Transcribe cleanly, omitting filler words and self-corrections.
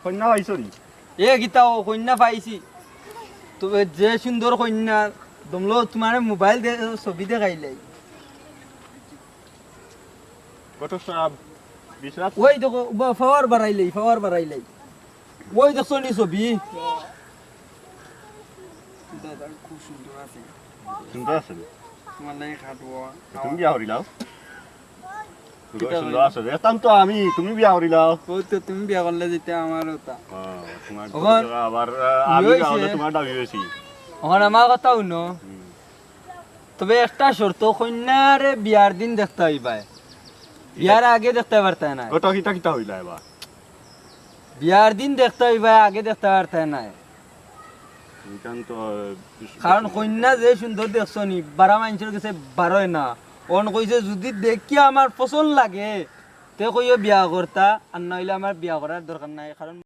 কন্যা পাইছো নি এ গীতা ও কন্যা পাইছি তবে যে সুন্দর কন্যা দমলো তোমার মোবাইল ছবি দেখাইলাই কত সব বিশরাত ওই দেখো পাওয়ার বাড়াইলাই ওই দেখছো নি ছবি দাদা খুব সুন্দর আছে সুন্দর আছে তোমার লাগে খাটবো তুমি বিয়া করিলাও সুন্দর আছে এতাম তো আমি তুমি বিয়া করিলাও ওই তো তুমি বিয়া করলে যেতে আমার ওটা তোমার আবার আমি বিয়া হলে তোমার দাবি হয়েছি ওখানে আমার কথা শুনো তবে একটা শর্ত কন্যারে বিয়ার দিন দেখতে হইবা বিয়ার আগে দেখতে পারতে না ওটা কিটা কিটা হইলা এবার বিয়ার দিন দেখতে হইবা আগে দেখতে পারতে না কারণ কন্যা যে সুন্দর দেখছো নি 12 মানুষের কাছে 12 না অন কইছে যদি দেখি আমার পছন্দ লাগে তে কইও বিয়া করতা আর নইলে আমার বিয়া করার দরকার নাই কারণ